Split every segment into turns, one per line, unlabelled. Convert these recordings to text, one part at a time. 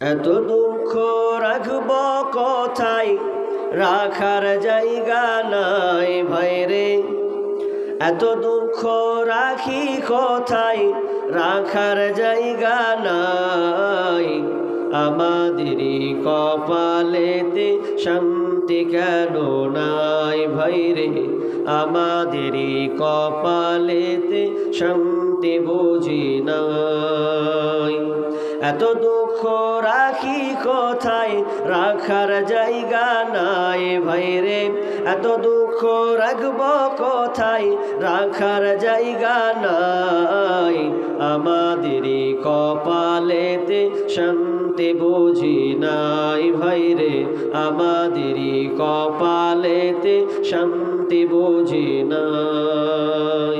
এত দুঃখ রাখব কোথায়, রাখার জায়গা নাই ভাইরে। এত দুঃখ রাখি কোথায়, রাখার জায়গা নাই। আমাদেরই কপালেতে শান্তি কেন নাই ভাইরে, আমাদেরই কপালেতে শান্তি বুঝি নাই। এত দুঃখ রাখি কোথায়, রাখার জায়গা নাই ভাইরে। এত দুঃখ রাখব কোথায়, রাখার জায়গা নাই। আমাদেরই কপালেতে শান্তি বুঝি নাই ভাইরে, আমাদেরই কপালেতে শান্তি বুঝি নাই।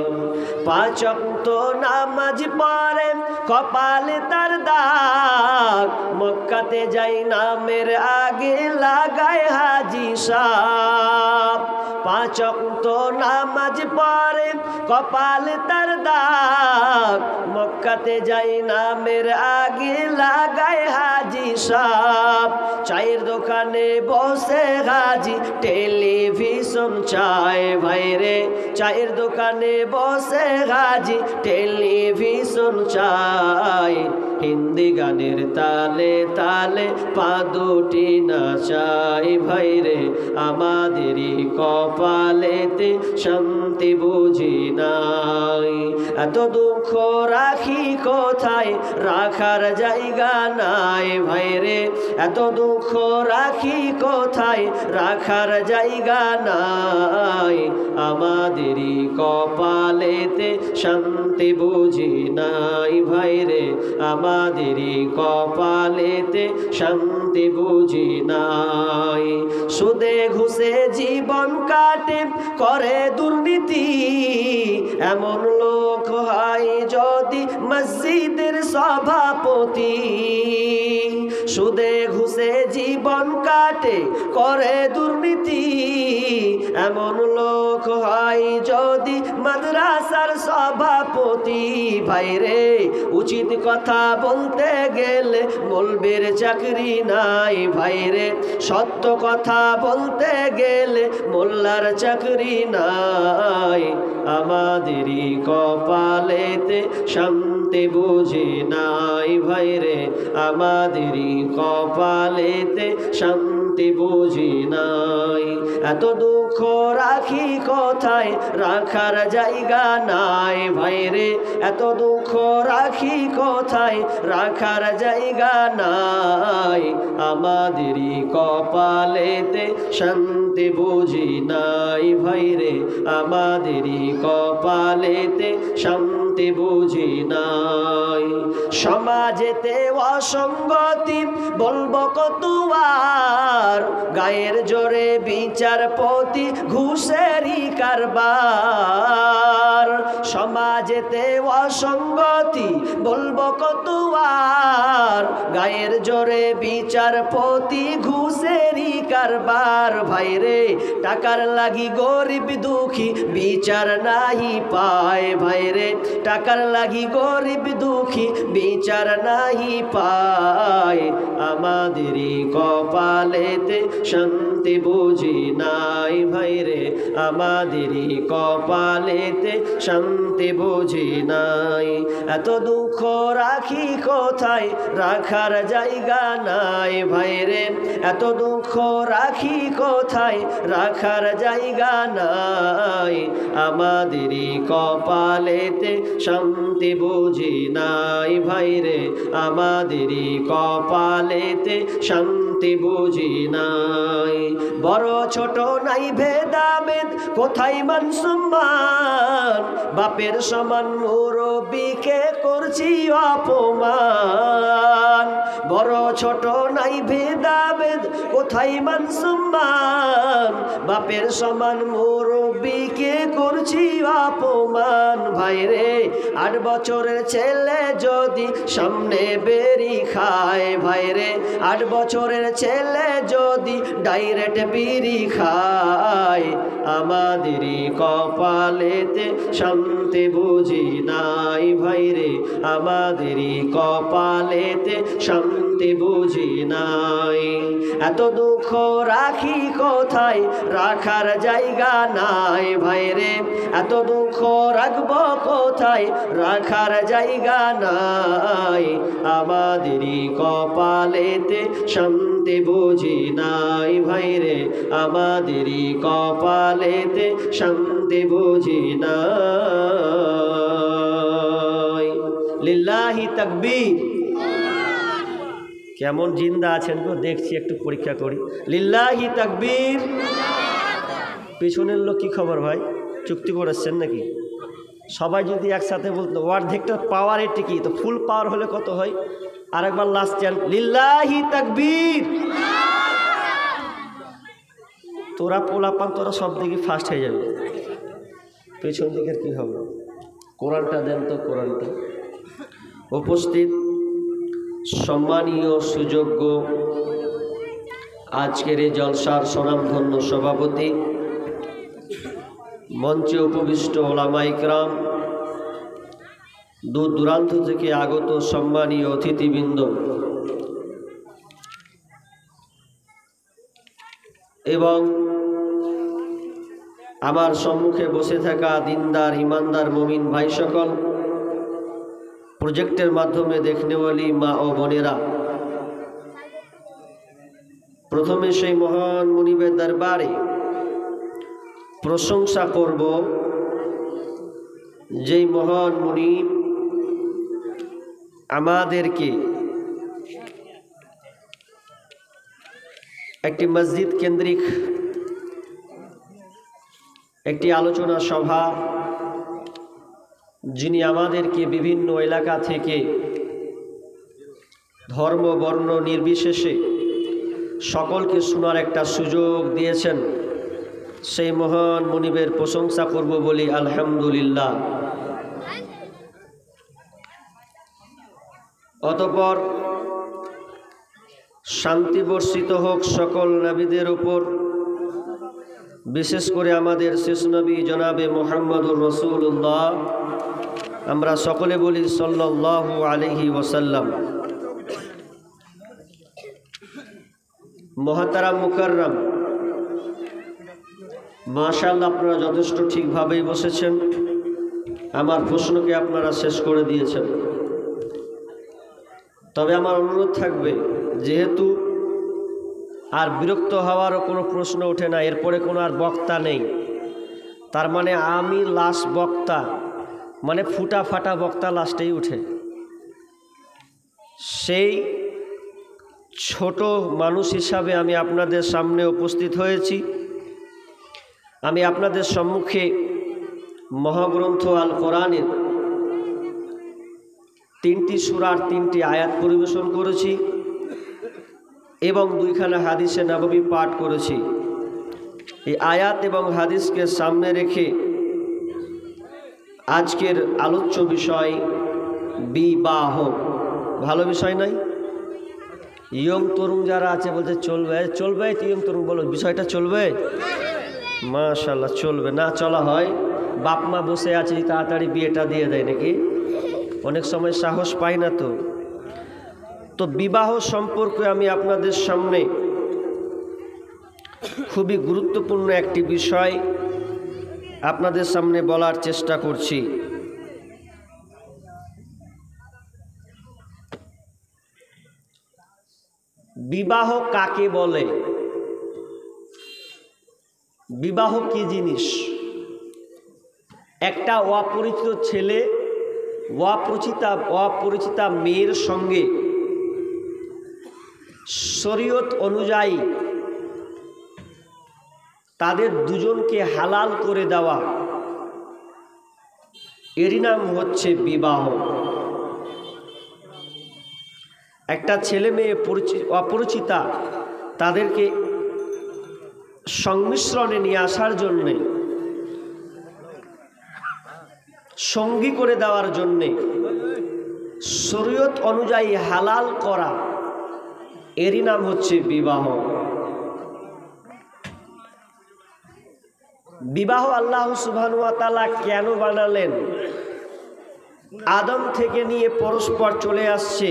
পাঁচ ওয়াক্ত নামাজ পড়ে কপালে তার দাগ, মক্কাতে যাই নামের আগে লাগায় হাজি সাহেব। পাঁচ ওয়াক্ত নামাজ পড়ে কপালে তার দাগ, মক্কাতে যাই নামের আগে লাগায় হাজি সাহেব। চায়ের দোকানে বসে হাজি টেলিভিশন চায় ভাইরে, চায়ের দোকানে বসে হাজি টেলিভিশন চায়। হিন্দি গানের তালে তালে পা দুটি নাচাই ভাইরে, আমাদেরই কপালেতে শান্তি বুঝি নাই। এত দুঃখ রাখি কোথায়, রাখার জায়গা নাই ভাইরে। এত দুঃখ রাখি কোথায়, রাখার জায়গা নাই। আমাদেরই কপালেতে শান্তি বুঝি নাই ভাইরে, আমাদেরই কপালেতে শান্তি বুঝি নাই। সুদে ঘুষে জীবন কাটে করে দুর্নীতি, এমন লোক হয় যদি মসজিদের সভাপতি। সুদে ঘুষে জীবন কাটে করে দুর্নীতি, এমন লোক হয় যদি মাদ্রাসার সভাপতি। ভাইরে উচিত কথা বলতে গেলে মৌলবীর চাকরি নাই ভাইরে, সত্য কথা বলতে গেলে মোল্লার চাকরি নাই। আমাদেরই কপালেতে শান্তি বুঝি নাই ভাইরে, আমাদেরই কপালেতে শান্তি বুঝি নাই। এত দুঃখ রাখি কোথায়, রাখার জায়গা নাই ভাইরে। এত দুঃখ রাখি কোথায়, রাখার জায়গা নাই। আমাদেরই কপালেতে শান্তি বুঝি নাই ভাইরে, আমাদেরই কপালেতে শান্তি বুঝি নাই। সমাজেতে অসঙ্গতি বলবো কতবার, গায়ের জোরে বিচারপতি ঘুষেরই কারবার। সমাজেতে অসঙ্গতি বলবো কতবার, গায়ের জোরে বিচারপতি ঘুষেরই কারবার। ভাইরে টাকার লাগি গরিব দুঃখী বিচার নাহি পায় ভাইরে, টাকার লাগি গরিব দুঃখী বিচার নাহি পায়। আমাদেরই কপালেতে শান্তি বুঝি নাই ভাইরে, আমাদেরই কপালেতে শান্তি বুঝি নাই। এত দুঃখ রাখি কোথায়, রাখার জায়গা নাই ভাইরে। এত দুঃখ রাখি কোথায়, রাখার জায়গা নাই। আমাদেরই কপালেতে শান্তি বুঝি নাই ভাইরে, আমাদেরই কপালেতে শান্তি বুঝি নাই। বড় ছোট নাই ভেদাভেদ, কোথায় মান সম্মান, বাপের সমান মুরব্বিকে করছি অপমান। বড় ছোট নাই ভেদাভেদ, কোথায় মান সম্মান, বাপের সমান মুরব্বিকে করছি অপমান। ভাইরে 8 বছরের ছেলে যদি সামনে বেরি খায় ভাইরে, 8 বছরের ছেলে যদি ডাইরেক্ট বিড়ি খায়। আমাদেরই কপালেতে শান্তি বুঝি নাই ভাইরে, আমাদেরই কপালেতে শান্তি শান্তি বুঝি নাই। এত দুঃখ রাখি কোথায়, রাখার জায়গা নাই ভাইরে। এত দুঃখ রাখবো কোথায়, রাখার জায়গা নাই। আমাদেরই কপালেতে শান্তি বুঝি নাই ভাইরে, আমাদেরই কপালেতে শান্তি বুঝি নাই। লিল্লাহি তাকবীর। কেমন জিন্দা আছেন গো দেখছি, একটু পরীক্ষা করি। লিল্লাহি তাকবীর। পিছনের লোক কি খবর ভাই, চুক্তি করেছেন নাকি? সবাই যদি একসাথে বলতো অর্ধেকটা পাওয়ার এটি কি, তো ফুল পাওয়ার হলে কত হয়? আরেকবার লাস্ট চান, লিল্লাহি তাকবীর। তোরা পোলাপান তোরা সব দিকে ফার্স্ট হয়ে যাবে, পেছন দিকের কি হবে? কোরআনটা দেন তো, কোরআনটা। উপস্থিত সম্মানীয় সুযোগ্য আজকের এই জলসার স্বনামধন্য সভাপতি, মঞ্চে উপবিষ্ট ওলামা ইকরাম, দূর দূরান্ত থেকে আগত সম্মানীয় অতিথিবৃন্দ এবং আমার সম্মুখে বসে থাকা দিনদার ইমানদার মুমিন ভাই সকল, প্রজেক্টের মাধ্যমে দেখনেওয়ালি মা ও বোনেরা, প্রথমে সেই মহান মুনিবের দরবারে প্রশংসা করব, যেই মহান মুনিব আমাদেরকে একটি মসজিদ কেন্দ্রিক একটি আলোচনা সভা, যিনি আমাদেরকে বিভিন্ন এলাকা থেকে ধর্ম বর্ণ নির্বিশেষে সকলকে শোনার একটা সুযোগ দিয়েছেন, সেই মহান মুনিবের প্রশংসা করব বলি আলহামদুলিল্লাহ। অতঃপর শান্তি বর্ষিত হোক সকল নবীদের উপর, বিশেষ করে আমাদের শেষ নবী জনাবে মুহাম্মদুর রাসূলুল্লাহ। আমরা সকলে বলি সাল্লাল্লাহু আলাইহি ওয়াসাল্লাম। মুহতারাম মুকাররম, মাশাআল্লাহ আপনারা যথেষ্ট ঠিকভাবেই বসেছেন। আমার প্রশ্নকে আপনারা শেষ করে দিয়েছেন। তবে আমার অনুরোধ থাকবে, যেহেতু আর বিরক্ত হওয়ারও কোনো প্রশ্ন ওঠে না, এরপরে কোনো আর বক্তা নেই, তার মানে আমি লাস্ট বক্তা, মানে ফুটা ফাটা বক্তা লাস্টেই উঠে। সেই ছোট মানুষ হিসাবে আমি আপনাদের সামনে উপস্থিত হয়েছি। আমি আপনাদের সম্মুখে মহাগ্রন্থ আল কোরআনের 3টি সূরার 3টি আয়াত পরিবেশন করেছি এবং 2খানা হাদিসে নববী পাঠ করেছি। এই আয়াত এবং হাদিসকে সামনে রেখে আজকের আলোচ্য বিষয় বিবাহ। ভালো বিষয় নাই? ইয়ং তরুণ যারা আছে বলতে চলবে, চলবে তো ইয়ং তরুণ বলো, বিষয়টা চলবে? মাশাআল্লাহ চলবে। না চলা হয়, বাপ মা বসে আছে তাড়াতাড়ি বিয়েটা দিয়ে দেয় নাকি? অনেক সময় সাহস পাই না। তো বিবাহ সম্পর্কে আমি আপনাদের সামনে খুবই গুরুত্বপূর্ণ একটি বিষয় আপনাদের সামনে বলার চেষ্টা করছি। বিবাহ কাকে বলে? বিবাহ কি জিনিস? একটা অপরিচিত ছেলে অপরিচিতা মেয়ের সঙ্গে শরীয়ত অনুযায়ী তাদের দুজনকে হালাল করে দেওয়া, এরই নাম হচ্ছে বিবাহ। একটা ছেলে মেয়ে অপরিচিতা, তাদেরকে সংমিশ্রণে নিয়ে আসার জন্যে, সঙ্গী করে দেওয়ার জন্যে শরীয়ত অনুযায়ী হালাল করা, এরই নাম হচ্ছে বিবাহ। বিবাহ আল্লাহ সুবহানাহু ওয়া তাআলা কেন বানালেন? আদম থেকে নিয়ে পরস্পর চলে আসছে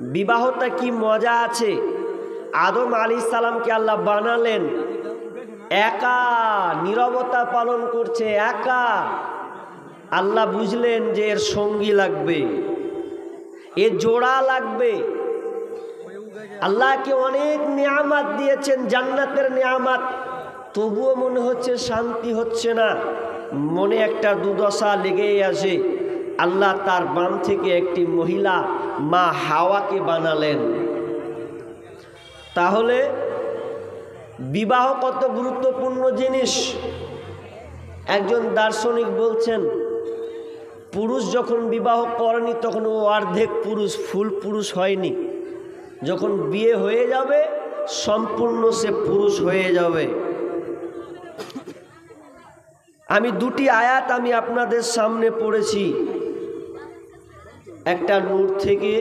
বিবাহটা কি মজা আছে। আদম আলাইহিস সালামকে আল্লাহ বানালেন একা, নীরবতা পালন করছে একা। আল্লাহ বুঝলেন যে এর সঙ্গী লাগবে, এর জোড়া লাগবে। আল্লাহকে অনেক নিয়ামত দিয়েছেন, জান্নাতের নিয়ামত, তবুও মনে হচ্ছে শান্তি হচ্ছে না, মনে একটা দুর্দশা লেগেই আসে। আল্লাহ তার বাম থেকে একটি মহিলা মা হাওয়াকে বানালেন। তাহলে বিবাহ কত গুরুত্বপূর্ণ জিনিস। একজন দার্শনিক বলছেন, পুরুষ যখন বিবাহ করেনি তখন ও অর্ধেক পুরুষ, ফুল পুরুষ হয়নি। যখন বিয়ে হয়ে যাবে সম্পূর্ণ সে পুরুষ হয়ে যাবে। আমি দুটি আয়াত আমি আপনাদের সামনে পড়েছি। একটা নূর থেকে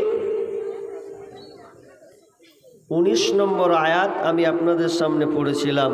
19 নম্বর আয়াত আমি আপনাদের সামনে পড়েছিলাম।